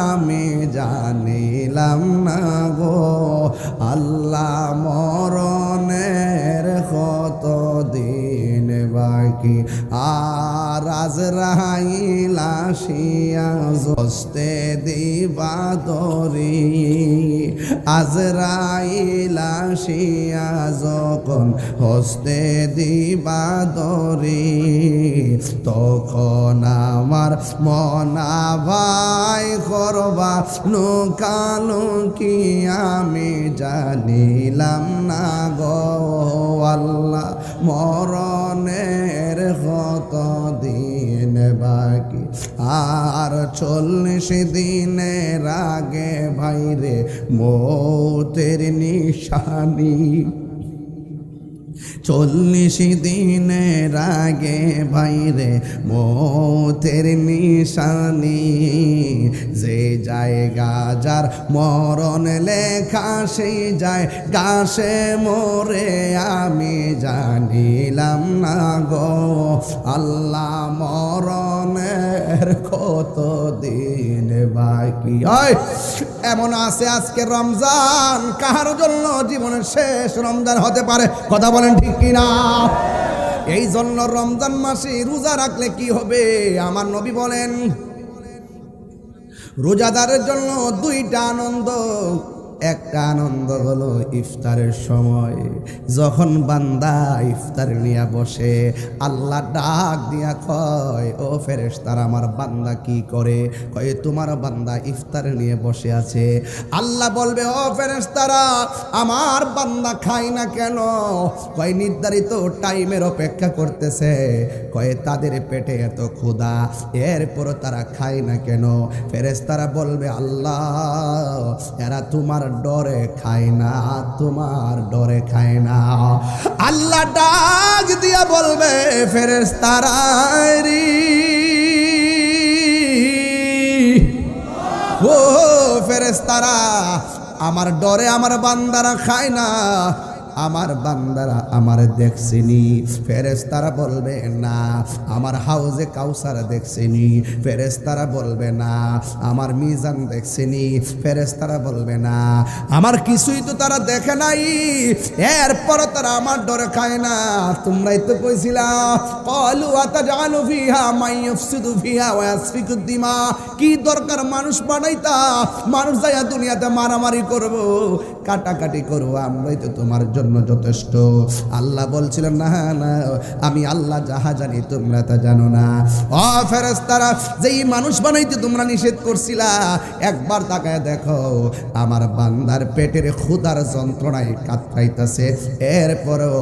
আমি জানিলাম না গো আল্লাহ, মরণের কতদিন বাকি। আর আজরাইল আসিয়া হস্তে দিবা দরি, আজরাইল আসিয়া যখন হস্তে দিবা দরি, তখন আমার মনা ভাই করবা লুকালুকি আমি জানিলাম না গো আল্লাহ, মরণের কতদিন বাকি। আর 40 দিনের আগে ভাইরে মৌতের নিশানি, 40 দিনের আগে ভাইরে মৌতের নিশানি, যে জায়গা যার মরণ লেখা সেই যায় গাছে মোরে আমি জানিলাম না গো আল্লাহ, মরণের কত দিন বাকি। এমন আছে আজকে রমজান কাহার জন্য জীবনের শেষ রমজান হতে পারে, কথা বলেন ঠিক কিনা? এই জন্য রমজান মাসে রোজা রাখলে কি হবে? আমার নবী বলেন রোজাদারের জন্য 2টা আনন্দ, একটা আনন্দ হলো ইফতারের সময়, যখন বান্দা ইফতার নিয়ে বসে আল্লাহ ডাক দিয়া কয়, ও ফেরেশতারা আমার বান্দা কি করে? কয় তোমার বান্দা ইফতার নিয়ে বসে আছে। আল্লাহ বলবে, ও ফেরেশতারা আমার বান্দা খায় না কেন? কয় নির্ধারিত টাইমের অপেক্ষা করতেছে। কয় তাদের পেটে এত ক্ষুধা, এরপর তারা খায় না কেন? ফেরেশতারা বলবে, আল্লাহ এরা তোমার ডরে খায় না, তোমার ডরে খায় না। আল্লাহ ডাক দিয়া বলবে, ফেরেশতারা রে, ও ফেরেশতারা আমার ডরে আমার বান্দারা খায় না, আমার বান্দারা আমার দেখছেনি। ফেরেশতারা বলবে না, আমার হাউজে কাউসার দেখছেনি। ফেরেশতারা বলবে না, আমার মিজান দেখছেনি। ফেরেশতারা বলবে না, আমার কিছুই তো তারা দেখে নাই, এরপর তারা আমার ডরে খায় না। তোমরাই তো কইছিলা, ক্বালু আতাজআলু ফিহা মান ইউফসিদু ফিহা ওয়া ইয়াসফিকু দিমা, কি দরকার মানুষ বানাইতা, মানুষ যায়া দুনিয়াতে মারামারি করব, কাটাকাটি করব, আমরাই তো তোমার জন্য যথেষ্ট। আল্লাহ বলছিলেন, না না, আমি আল্লাহ যাহা জানি তোমরা তা জানো না। ও ফেরেশতারা, যেই মানুষ বানাইতে তোমরা নিষেধ করছিলা, একবার তাকায় দেখো আমার বান্দার পেটের ক্ষুধার যন্ত্রণায় কাতরাইতেছে, এরপরও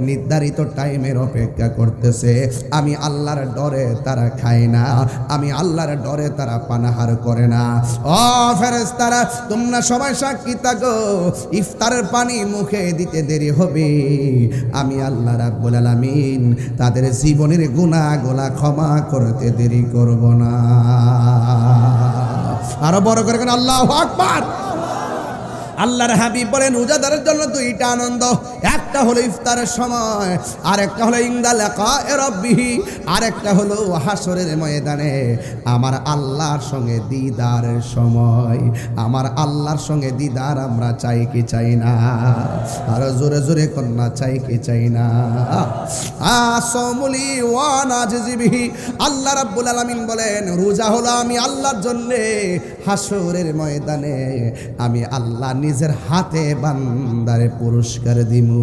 নির্ধারিত টাইমের অপেক্ষা করতেছে। আমি আল্লাহর ডরে তারা খায় না, আমি আল্লাহর ডরে তারা পানাহার করে না। ও ফেরেশতারা, তোমরা সবাই সাক্ষী থাকো, ইফতারের পানি মুখে দিতে দেরি হবে, আমি আল্লাহ রাব্বুল আলামিন তাদের জীবনের গুনাহগুলো ক্ষমা করতে দেরি করব না। আরো বড় করে আল্লাহু আকবার। আল্লাহর হাবিব বলেন, রোজাদারের জন্য দুইটা আনন্দ, একটা হলো ইফতারের সময়, আর একটা হলো ইনদা লিকায়ে রাব্বিহি, আর একটা হলো হাসরের ময়দানে আমার আল্লাহর সঙ্গে দিদারের সময়। আমার আল্লাহর সঙ্গে দিদার আমরা চাই কি চাই না? আর জোরে জোরে কন্যা চাই কি চাই না? আসমুলি ওয়া নাজিবিহি, আল্লাহ রাব্বুল আলামিন বলেন, রোজা হলো আমি আল্লাহর জন্য, হাসরের ময়দানে আমি আল্লাহ নিজের হাতে বান্দারে পুরস্কার দিমু,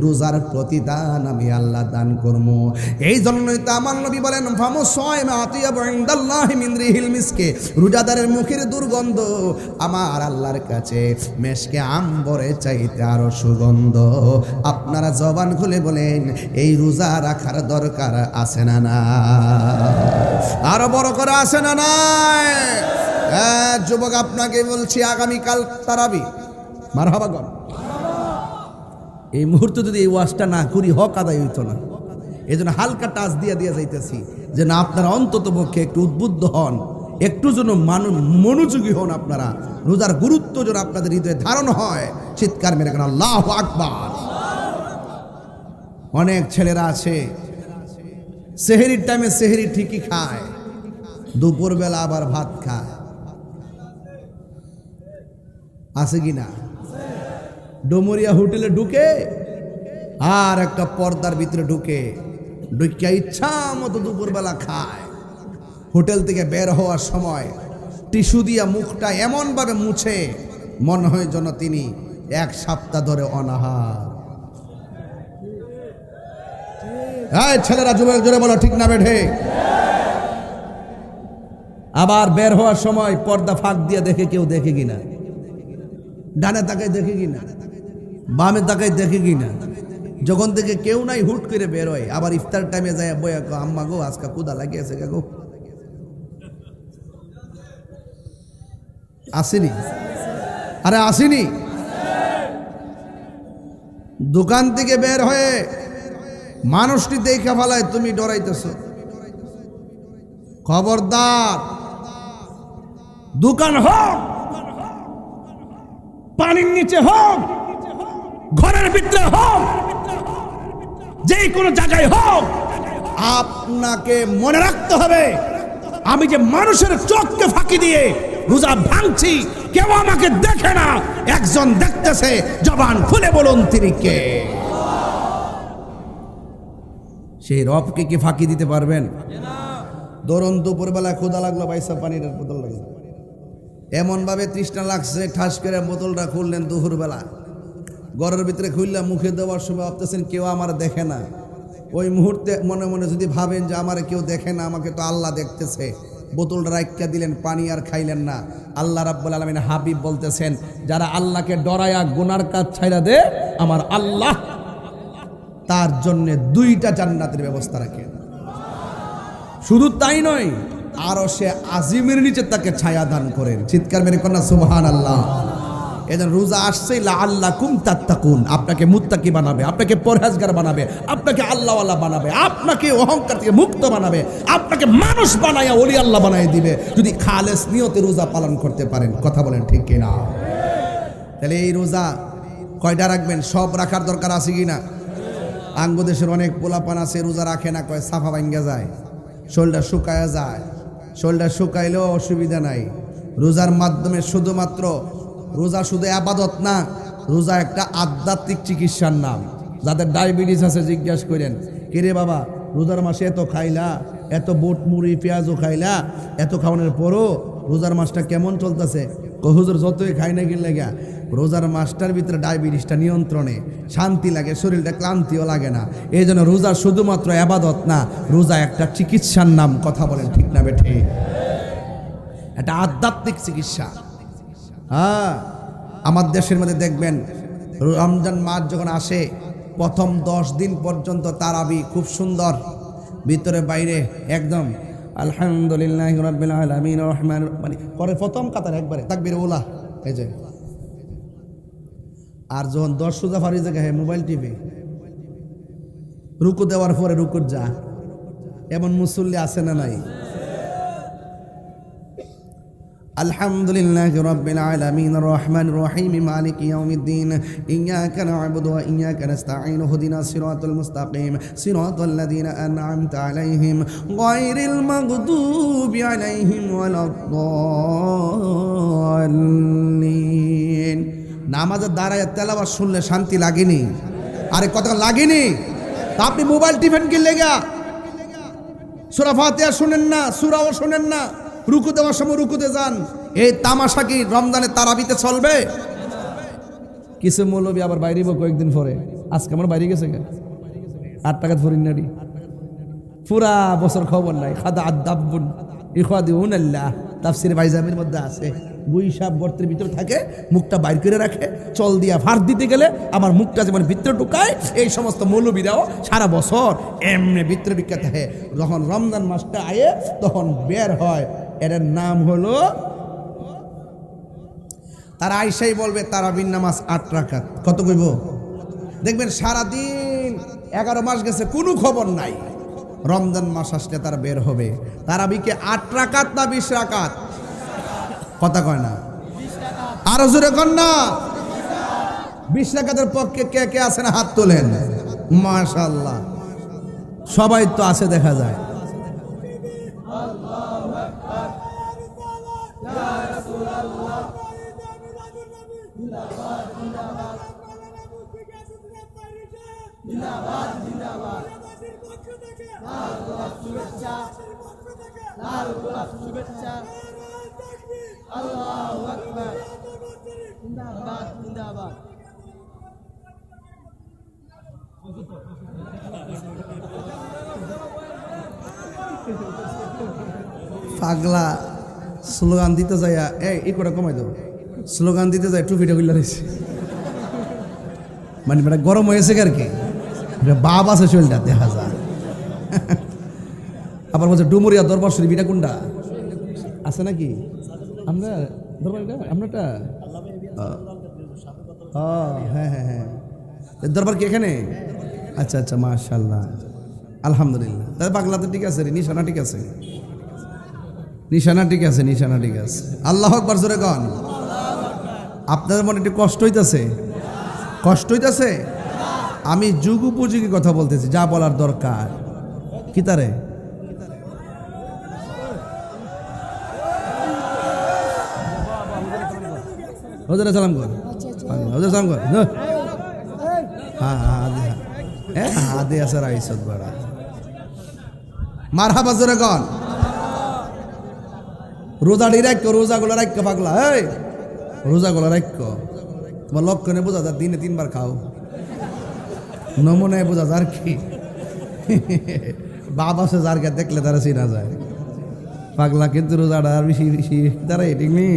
রোজার প্রতিদান আমি আল্লাহ দান করবো। এই জন্যই তো আমার নবী বলেন, ফামু সায়মা আতিয়াবু ইনদাল্লাহি মিন রিহিল মিসকে, রোজাদারের মুখের দুর্গন্ধ আমার আল্লাহর কাছে মেশকে আম্বরে চাইতে আরো সুগন্ধ। আপনারা জবান খুলে বলেন, এই রোজা রাখার দরকার আছে না না? আরো বড় করে আছে না নাই? যুবক আপনাকে বলছি, আগামীকাল তারাবি, মারহাবা গণ। এই মুহূর্তে যদি এই ওয়াজটা না করি হক আদায় হইতো না। এই জন্য হালকা টাচ দিয়ে যাইতেছি, যে না আপনারা অন্তত পক্ষে একটু উদ্বুদ্ধ হন, একটু যেন মনোযোগী হন, আপনারা রোজার গুরুত্ব যেন আপনাদের হৃদয়ে ধারণ হয়। চিৎকার মেরে কেন আল্লাহু আকবার। অনেক ছেলেরা আছে সেহরির টাইমে সেহরি ঠিকই খায়, দুপুরবেলা আবার ভাত খায়, আছে কি না? ডোমরিয়া হোটেলে ঢুকে আর একটা পর্দার ভিতরে ঢুকে ইচ্ছা মতো দুপুরবেলা খায়। হোটেল থেকে বের হওয়ার সময় টিস্যু দিয়া মুখটা এমন ভাবে মুছে, মনে হয় যেন তিনি এক সপ্তাহ ধরে অনাহার। এই ছেলেরা, যুবক জোরে বলো ঠিক না বেঠে? আবার বের হওয়ার সময় পর্দা ফাঁক দিয়ে দেখে কেউ দেখে কিনা, ডানে তাকায় দেখে কিনা, বামে তাকায় দেখে কিনা। যখন থেকে কেউ নাই হুট করে বের হয়, আবার ইফতার টাইমে যায় বইয়া কো, আম্মা গো আজকে ক্ষুধা লাগিয়েছে গো। আসেনি? আরে আসেনি? দোকান থেকে বের হয়ে মানুষটি দেখে ফেলায়, তুমি ডরাইতেছ। খবরদার, দোকান হোক, পানির নিচে হোক, ঘরের ভিতরে হোক, যে কোনো জায়গায় হোক, আপনাকে মনে রাখতে হবে, আমি যে মানুষের চোখকে ফাঁকি দিয়ে রোজা ভাঙছি, কেউ আমাকে দেখে না, একজন দেখতেছে। জবান খুলে বলুন তিনি কে? সেই রবকে কি ফাঁকি দিতে পারবেন? ধরুন দুপুরবেলা ক্ষুধা লাগলো, বাইসা পানির বোতল লাগলো, এমনভাবে তৃষ্ণা লাগছে, ঠাস করে বোতলটা খুললেন দুপুরবেলা, ঘরের ভিতরে খুললাম, মুখে দেওয়ার সময় ভাবতেছেন কেউ আমার দেখে না। ওই মুহূর্তে মনে মনে যদি ভাবেন যে আমার কেউ দেখে না, আমাকে তো আল্লাহ দেখতেছে, বোতলটা রাইখা দিলেন, পানি আর খাইলেন না। আল্লাহ রাব্বুল আলামিন হাবিব বলতেছেন, যারা আল্লাহকে ডরায়া গুনার কাজ ছাইরা দে, আমার আল্লাহ তার জন্য 2টা জান্নাতের ব্যবস্থা রাখেন। শুধু তাই নয়, আরো সে আজিমের নিচে তাকে ছায়া দান করেন। চিৎকার মেরে কন্যা সুবহানাল্লাহ। এজন্য রোজা আসছে লাআল্লাকুম তাত্তাকুন, আপনাকে মুত্তাকি বানাবে, আপনাকে পরহেজগার বানাবে, আপনাকে আল্লাহওয়ালা বানাবে, আপনাকে অহংকার থেকে মুক্ত বানাবে, আপনাকে মানুষ বানায়া ওলি আল্লাহ বানায় দিবে, যদি খালেস নিয়তে রোজা পালন করতে পারেন। কথা বলেন ঠিক কিনা? তাহলে এই রোজা কয়টা রাখবেন? সব রাখার দরকার আছে কিনা? আঙ্গদেশের অনেক পোলাপান আছে রোজা রাখে না, কয় সাফা ভাঙ্গা যায়, শরীরটা শুকায়া যায়। শরীরটা শুকাইলেও অসুবিধা নাই। রোজার মাধ্যমে শুধুমাত্র রোজা শুধু আবাদত না, রোজা একটা আধ্যাত্মিক চিকিৎসার নাম। যাদের ডায়াবেটিস আছে জিজ্ঞাসা করেন, কিরে বাবা রোজার মাসে এত খাইলা, এত বুট মুড়ি পেঁয়াজও খাইলা, এত খাওয়ানোর পরও রোজার মাসটা কেমন চলতেছে? হুজুর যতই খাই না কিনলে গা, রোজার মাসটার ভিতরে ডায়াবেটিসটা নিয়ন্ত্রণে, শান্তি লাগে, শরীরটা ক্লান্তিও লাগে না। এই জন্য রোজা শুধুমাত্র আবাদত না, রোজা একটা চিকিৎসার নাম। কথা বলেন ঠিক না বেঠে? একটা আধ্যাত্মিক চিকিৎসা। হ্যাঁ, আমার দেশের মধ্যে দেখবেন রমজান মাস যখন আসে, প্রথম 10 দিন পর্যন্ত তারাবি খুব সুন্দর, ভিতরে বাইরে একদম আলহামদুলিল্লাহি রাব্বিল আলামিন রহমান মানে করে প্রথম কাতার একবারে তাকবীর ওলা এই যে। আর যখন 10 সুজা ফারি জায়গায় মোবাইল টিভি রুকু দেওয়ার পরে রুকুর যা, এমন মুসল্লি আছে না নাই? আলহামদুলিল্লাহি রাব্বিল আলামিন রহমানির রহিম মালিকি ইয়াউমিদ্দিন ইয়্যাকা না'বুদু ওয়া ইয়্যাকা নাস্তাঈন ইহদিনাস সিরাতাল মুস্তাকিম সিরাতাল লাযীনা আন'আমতা আলাইহিম গায়রিল মাগদুবি আলাইহিম ওয়ালাদ-দাল্লিন। নামাজের দাঁড়ায় তেলাওয়াত শুনলে শান্তি লাগেনি? আরে কথা লাগেনি? তা আপনি মোবাইল টিফিন কি লেগা সূরা ফাতিহা শুনেন না, সূরাও শুনেন না, রুকু দেওয়ার সময় রুকুতে যান। এই তামাশা কি রমজানে তারাবিতে চলবে? কিছু মৌলবী আবার বাইরেব কয়েকদিন পরে, আজকে আমার বাইরে গেছে 8 টাকা ফরিনারি, পুরা বছর খবর নাই। খাদা আদাবুন ইখাদিউনাল্লাহ, তাফসীর বাইজামির মধ্যে আছে, গুইসাব গর্তের ভিতরে থাকে, মুখটা বাইর করে রাখে, চল দিয়া ফার দিতে গেলে আমার মুখটা যেমন ভিতরে ঢুকায়, এই সমস্ত মৌলবীরাও সারা বছর এমনি ভিতরে বিখ্যাত থাকে। যখন রমজান মাসটা আয়ে তখন বের হয়। এর নাম হলো, তারা আইসাই বলবে তারাবির নামাজ 8 রাকাত। কত কইব? দেখবেন সারাদিন 11 মাস গেছে কোনো খবর নাই, রমজান মাস আসলে তারা বের হবে। তারাবিকে 8 রাকাত না 20 রাকাত? কথা কয় না, আরো জোরে কন না। 20 রাকাতের পক্ষে কে কে আছেন হাত তোলেন। মাশাআল্লাহ, সবাই তো আছে দেখা যায়। পাগলা স্লোগান দিতে যায়, এই কটা কমাই দেবো, স্লোগান দিতে যায় টুপিটা গুলা রয়েছে, মানে গরম হয়েছে আর কি, বাপ আছে শরীরটা দেখা যায়। আবার বলছে ডুমুরিয়া দরবার শরীফ, এটা কোনটা আছে নাকি? আমরা দরবারটা আপনারটা? হ্যাঁ হ্যাঁ হ্যাঁ, দরবার কি এখানে? আচ্ছা আচ্ছা, মাশাআল্লাহ, আলহামদুলিল্লাহ। তাহলে পাগলাতে ঠিক আছে, নিশানা ঠিক আছে, নিশানা ঠিক আছে, নিশানা ঠিক আছে। আল্লাহু আকবার জোরে কন। আপনাদের মনে একটু কষ্ট হইতেছে? কষ্ট হইতেছে? আমি যুগ উপযোগী কথা বলতেছি, যা বলার দরকার। কি তারে হুজুর সালাম কর, হুজুর সালাম কর। হ্যাঁ হ্যাঁ, হাদে আছে রাইসত বড়া। মারহাবা জোরে কন। রোজাটি রাখ্য, রোজাগুলো রাখ্য পাগলা, এই রোজাগুলো রাখ্য। তোমার লক্ষণে বোঝা যায় দিনে 3 বার খাও, নমুনায় বোঝা যায় আর কি। বাবা সে যার দেখলে তারা চিনা যায় পাগলা, কিন্তু রোজাটা আর বেশি বেশি তারা এটি নেই।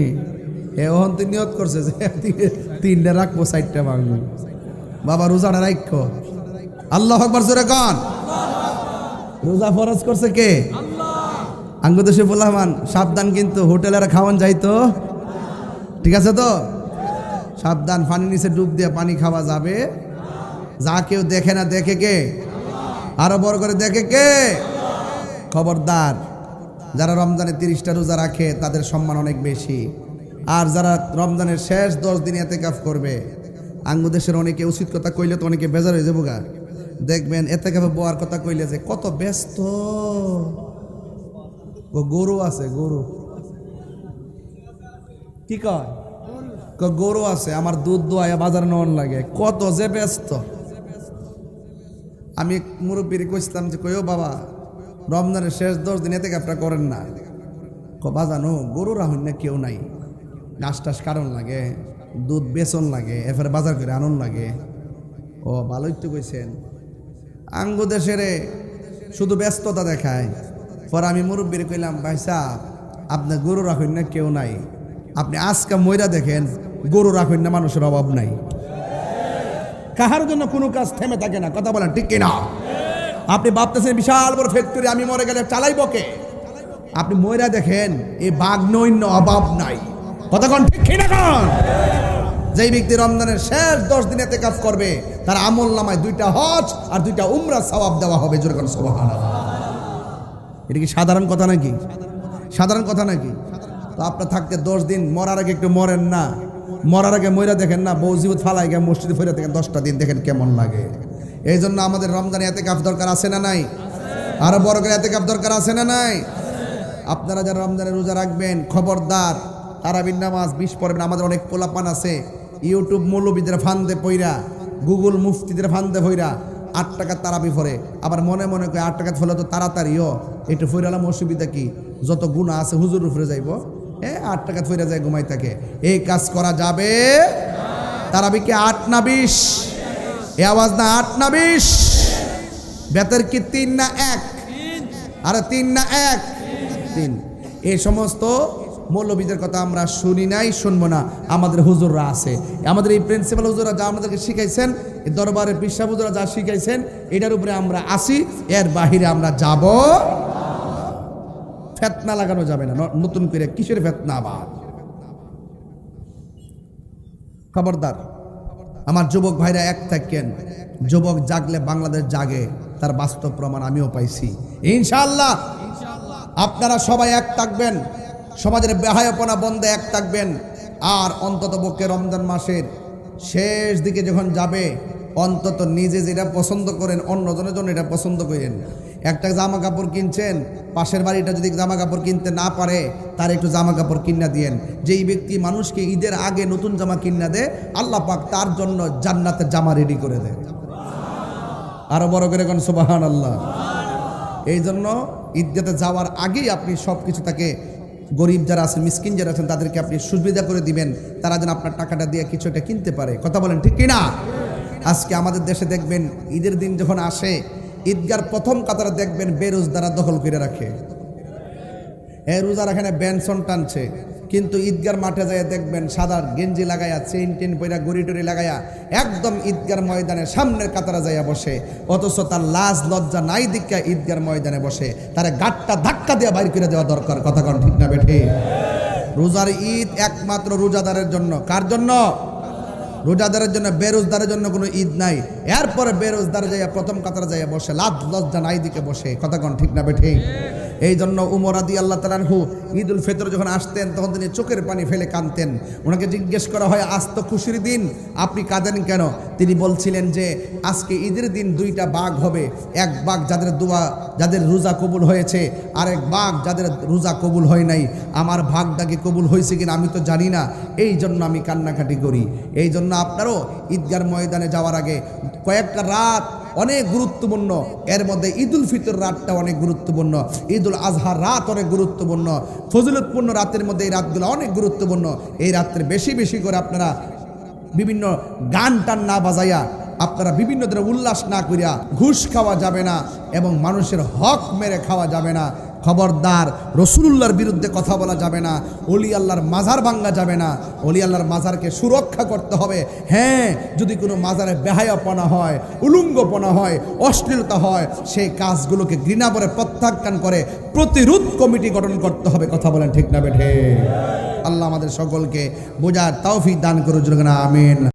এখন তুই নিয়ত করছে যে 3টে রাখবো 4টে ভাঙবো। বাবা রোজাটা রাখ্য। আল্লাহু আকবার জোরে কন। রোজা ফরজ করছে কে? আঙ্গু দেশে বললাম সাবধান, কিন্তু হোটেলের খাওয়ান যাইতো, ঠিক আছে তো? সাবধান, পানি নিচে ডুব দিয়ে পানি খাওয়া যাবে। যা কেউ দেখে না, দেখে কে? আরো বড় করে দেখে কে? খবরদার, যারা রমজানে 30টা রোজা রাখে তাদের সম্মান অনেক বেশি। আর যারা রমজানের শেষ 10 দিন এতেকাফ করবে, আঙ্গু দেশের অনেকে উচিত কথা কইলে তো অনেকে বেজার হয়ে যাবো গা। দেখবেন এতেকাফে বোয়ার কথা কইলে যে কত ব্যস্ত। ও গরু আছে, গরু কি কয়, গরু আছে, আমার দুধ দোয়া বাজার নেওয়ার লাগে, কত যে ব্যস্ত। আমি মুরব্বীর কইছিলাম যে কইও বাবা, রমজানের শেষ 10 দিন এতেকাফটা করেন না। বাজানো গরু রাহুন না, কেউ নাই, ঘাস টাস কারণ লাগে, দুধ বেচন লাগে, এরপরে বাজার করে আনন লাগে। ও ভালোই তো কইছেন। আঙ্গু দেশেরে শুধু ব্যস্ততা দেখায়। পরে আমি মুরব্বীর কইলাম, ভাই সাহেব আপনার গরু রাখুন না, কেউ নাই, আপনি আজকে ময়রা দেখেন, গরু রাখুন না, মানুষের অভাব নাই। কাহার জন্য কোনো কাজ থেমে থাকে না, কথা বলেন ঠিক কিনা? আপনি ভাবতেছেন বিশাল বড় ফ্যাক্টরি, আমি মরে গেলে চালাইব কে? আপনি ময়রা দেখেন, এই বাঘ নৈন্য অভাব নাই, কথা কন ঠিক কিনা কন? যেই ব্যক্তি রমজানের শেষ 10 দিন ইতিকাফ করবে, তার আমল নামায় 2টা হজ আর 2টা উমরা সওয়াব দেওয়া হবে। জোরে কোন সুবহানাল্লাহ। এটা কি সাধারণ কথা নাকি? সাধারণ কথা নাকি? তো আপনার থাকতে 10 দিন, মরার আগে একটু মরেন না, মরার আগে মইরা দেখেন না, বউ জীবত ফালাই গিয়ে মসজিদে ফিরে দেখেন 10টা দিন, দেখেন কেমন লাগে। এই জন্য আমাদের রমজানে ইতিকাফ দরকার আছে না নাই? আরো বড় করে ইতিকাফ দরকার আছে না নাই? আপনারা যারা রমজানে রোজা রাখবেন, খবরদার তারাবির নামাজ 20 পড়বেন। আমাদের অনেক পোলাপান আছে ইউটিউব মৌলবীদের ফান্দে পইরা, গুগল মুফতিদের ফান্দে পইরা 8 টাকা তারাবি পড়ে, আবার মনে মনে করে 8 টাকা ফলে তো তাড়াতাড়িও একটু ফইরালাম, অসুবিধা কি? যত গুনাহ আছে হুজুর উপরে যাইব, 8 টাকা ফইরা যায় ঘুমাই থাকে। এই কাজ করা যাবে? তারাবি কি 8 না 20? এই আওয়াজ না 8 না 20? বেতর কি 3 না 1? আরে 3 না 1? 3। এই সমস্ত মৌলবীদের কথা আমরা শুনি নাই, শুনবো না। আমাদের হুজুররা আছে, আমাদের এই প্রিন্সিপাল হুজুররা যা আমাদেরকে শিখাইছেন, এই দরবারের পিসা হুজুররা যা শিখাইছেন, এটার উপরে আমরা আসি, এর বাহিরে আমরা যাব। ফেতনা লাগানো যাবে না নতুন করে। কিসের ফেতনা আবার? খবরদার আমার যুবক ভাইরা, এক থাকেন। যুবক জাগলে বাংলাদেশ জাগে, তার বাস্তব প্রমাণ আমিও পাইছি ইনশাআল্লাহ। আপনারা সবাই এক থাকবেন, সমাজের বেহায়াপনা বন্ধে এক থাকবেন। আর অন্তত পক্ষে রমজান মাসের শেষ দিকে যখন যাবে, অন্তত নিজে যেটা পছন্দ করেন, অন্যজনের জন্য এটা পছন্দ করেন। একটা জামা কাপড় কিনছেন, পাশের বাড়িটা যদি জামা কাপড় কিনতে না পারে, তার একটু জামা কাপড় কিনা দিয়েন। যেই ব্যক্তি মানুষকে ঈদের আগে নতুন জামা কিনা দেয়, আল্লাহ পাক তার জন্য জান্নাতের জামা রেডি করে দেয়। আরো বড় করে কোন সুবহানাল্লাহ। এই জন্য ঈদগাতে যাওয়ার আগেই আপনি সব কিছু তাকে, গরিব যারা আছেন, মিসকিন যারা আছেন, তাদেরকে আপনি সুবিধা করে দিবেন, তারা যেন আপনার টাকাটা দিয়ে কিছু একটা কিনতে পারে। কথা বলেন ঠিক কিনা? আজকে আমাদের দেশে দেখবেন, ঈদের দিন যখন আসে, ঈদগার প্রথম কাতারে দেখবেন বেরোজদারা দখল করে রাখে। রোজার এখানে বেনসন টানছে, কিন্তু ঈদগার মাঠে যায় দেখবেন সাদা গেঞ্জি লাগাইয়া, চেইন টেন পইরা, গড়ি টড়ি লাগাইয়া একদম ঈদগার ময়দানের সামনের কাতারে যাইয়া বসে। অথচ তার লাজ লজ্জা নাই দিকা ঈদগার ময়দানে বসে, তার গাটটা ধাক্কা দিয়ে বাইর করে দেওয়া দরকার। কথা কন ঠিক না বেঠে? রোজার ঈদ একমাত্র রোজাদারের জন্য। কার জন্য? রোজাদারের জন্য। বেরোজদারের জন্য কোনো ঈদ নাই। এরপরে বেরোজদার যাইয়া প্রথম কাতারে যাইয়া বসে, লাজ লজ্জা নাই দিকে বসে। কথা কন ঠিক না বেঠে? এই জন্য উমর রাদিয়াল্লাহু তাআলা আনহু ঈদুল ফিতর যখন আসতেন, তখন তিনি চোখের পানি ফেলে কাঁদতেন। ওনাকে জিজ্ঞেস করা হয়, আজ তো খুশির দিন, আপনি কাঁদেন কেন? তিনি বলছিলেন যে আজকে ঈদের দিন 2টা ভাগ হবে। এক ভাগ যাদের দোয়া, যাদের রোজা কবুল হয়েছে, আরেক ভাগ যাদের রোজা কবুল হয় নাই। আমার ভাগটা কি কবুল হয়েছে কিনা আমি তো জানি না, এই জন্য আমি কান্নাকাটি করি। এই জন্য আপনারও ঈদগার ময়দানে যাওয়ার আগে কয়েকটা রাত অনেক গুরুত্বপূর্ণ। এর মধ্যে ঈদুল ফিতর রাতটা অনেক গুরুত্বপূর্ণ, ঈদুল আজহার রাত অনেক গুরুত্বপূর্ণ, ফজিলতপূর্ণ রাতের মধ্যে এই রাতগুলো অনেক গুরুত্বপূর্ণ। এই রাত্রে বেশি বেশি করে আপনারা বিভিন্ন গান টান না বাজাইয়া, আপনারা বিভিন্ন ধরনের উল্লাস না করিয়া, ঘুষ খাওয়া যাবে না এবং মানুষের হক মেরে খাওয়া যাবে না। খবরদার, রসুলুল্লাহর বিরুদ্ধে কথা বলা যাবে না, অলি আল্লাহর মাজার ভাঙ্গা যাবে না, অলি আল্লাহর মাজারকে সুরক্ষা করতে হবে। হ্যাঁ, যদি কোনো মাজারে বেহায়াপনা হয়, উলঙ্গপনা হয়, অশ্লীলতা হয়, সেই কাজগুলোকে ঘৃণা করে প্রত্যাখ্যান করে প্রতিরোধ কমিটি গঠন করতে হবে। কথা বলেন ঠিক না বেঠে? আল্লাহ আমাদের সকলকে বোঝার তৌফিক দান করুন। আমিন।